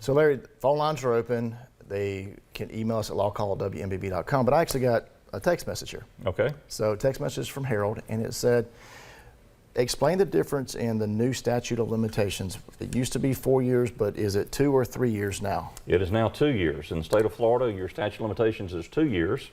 So Larry, phone lines are open. They can email us at lawcall@wmbb.com, but I actually got a text message here. Okay. So text message from Harold, and it said, explain the difference in the new statute of limitations. It used to be 4 years, but is it 2 or 3 years now? It is now 2 years. In the state of Florida, your statute of limitations is 2 years.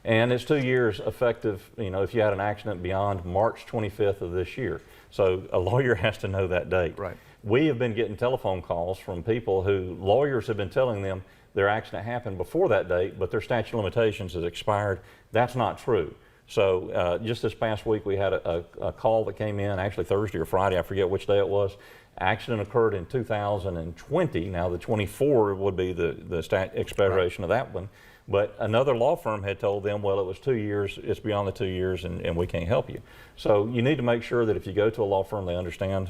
And it's 2 years effective, if you had an accident beyond March 25th of this year. So a lawyer has to know that date. Right. We have been getting telephone calls from people who lawyers have been telling them their accident happened before that date, but their statute of limitations has expired. That's not true. So just this past week, we had a call that came in, actually Thursday or Friday, I forget which day it was. Accident occurred in 2020. Now the 24 would be the expiration of that one. But another law firm had told them, well, it was 2 years, it's beyond the 2 years, and we can't help you. So you need to make sure that if you go to a law firm, they understand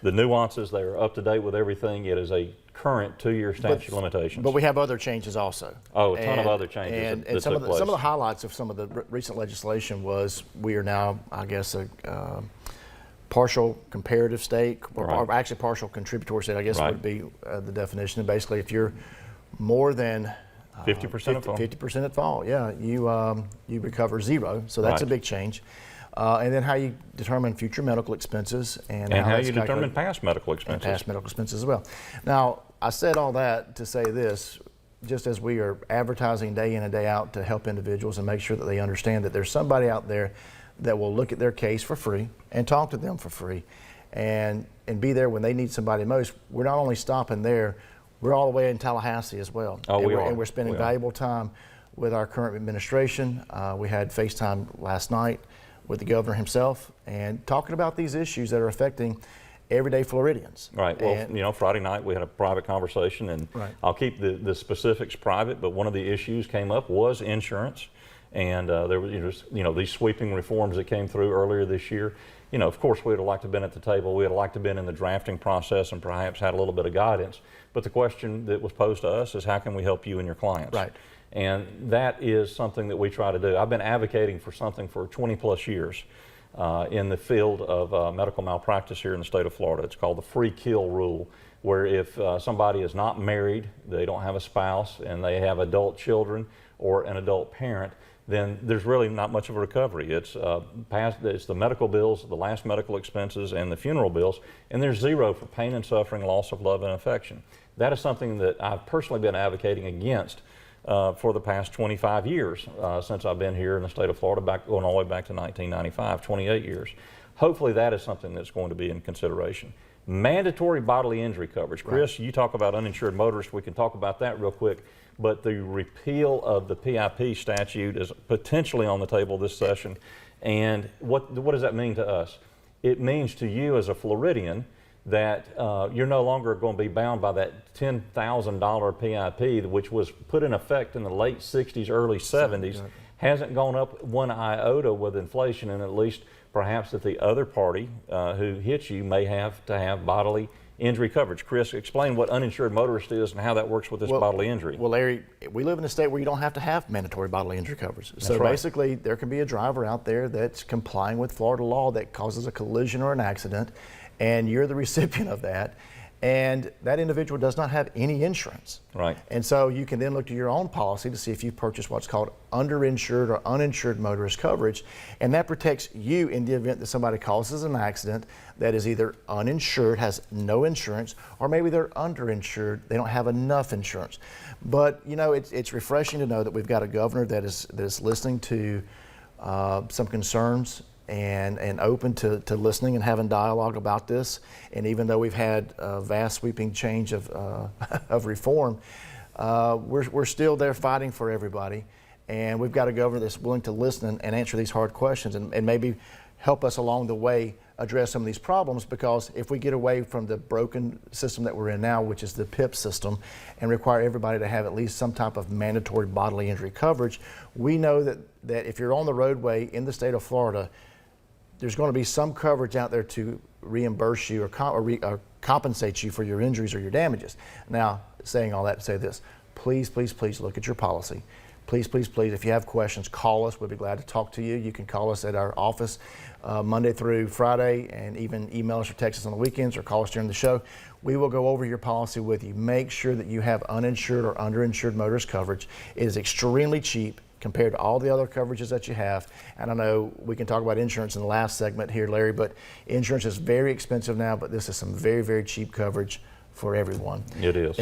the nuances, they're up to date with everything. It is a current 2-year statute of limitations. But we have other changes also. Oh, a ton of other changes and some of the highlights of some of the recent legislation was we are now, I guess, a partial comparative state, or actually partial contributory state, I guess would be the definition. And basically, if you're more than 50% at fault. 50% at fault, yeah, you recover zero. So that's a big change. And then how you determine future medical expenses and how you determine past medical expenses. And past medical expenses as well. Now, I said all that to say this, just as we are advertising day in and day out to help individuals and make sure that they understand that there's somebody out there that will look at their case for free and talk to them for free and be there when they need somebody most. We're not only stopping there, we're all the way in Tallahassee as well. Oh, and we're spending valuable time with our current administration. We had FaceTime last night with the governor himself and talking about these issues that are affecting everyday Floridians. Right. Well, Friday night we had a private conversation, and I'll keep the specifics private, but one of the issues came up was insurance. And there was, these sweeping reforms that came through earlier this year. Of course, we would have liked to have been at the table. We would have liked to have been in the drafting process and perhaps had a little bit of guidance. But the question that was posed to us is, how can we help you and your clients? Right. And that is something that we try to do. I've been advocating for something for 20 plus years in the field of medical malpractice here in the state of Florida. It's called the free kill rule, where if somebody is not married, they don't have a spouse, and they have adult children or an adult parent, then there's really not much of a recovery. It's the medical bills, the last medical expenses, and the funeral bills, and there's zero for pain and suffering, loss of love and affection. That is something that I've personally been advocating against for the past 25 years since I've been here in the state of Florida, going all the way back to 1995, 28 years. Hopefully that is something that's going to be in consideration. Mandatory bodily injury coverage. Chris, you talk about uninsured motorists. We can talk about that real quick. But the repeal of the PIP statute is potentially on the table this session. And what does that mean to us? It means to you as a Floridian that you're no longer going to be bound by that $10,000 PIP, which was put in effect in the late 60s, early 70s, hasn't gone up one iota with inflation, and at least perhaps that the other party who hits you may have to have bodily injury coverage. Chris, explain what uninsured motorist is and how that works with this bodily injury. Well, Larry, we live in a state where you don't have to have mandatory bodily injury coverage. So basically, there can be a driver out there that's complying with Florida law that causes a collision or an accident, and you're the recipient of that, and that individual does not have any insurance. Right. And so you can then look to your own policy to see if you've purchased what's called underinsured or uninsured motorist coverage, and that protects you in the event that somebody causes an accident that is either uninsured, has no insurance, or maybe they're underinsured, they don't have enough insurance. But it's refreshing to know that we've got a governor that is listening to some concerns and open to listening and having dialogue about this. And even though we've had a vast sweeping change of reform, we're still there fighting for everybody. And we've got a governor that's willing to listen and answer these hard questions and maybe help us along the way address some of these problems, because if we get away from the broken system that we're in now, which is the PIP system, and require everybody to have at least some type of mandatory bodily injury coverage, we know that if you're on the roadway in the state of Florida, there's going to be some coverage out there to reimburse you or compensate you for your injuries or your damages. Now, saying all that to say this, please, please, please look at your policy. please, please, please, if you have questions, call us. We'll be glad to talk to you. You can call us at our office Monday through Friday, and even email us or text us on the weekends or call us during the show. We will go over your policy with you. Make sure that you have uninsured or underinsured motorist coverage. It is extremely cheap compared to all the other coverages that you have. And I know we can talk about insurance in the last segment here, Larry, but insurance is very expensive now, but this is some very, very cheap coverage for everyone. It is.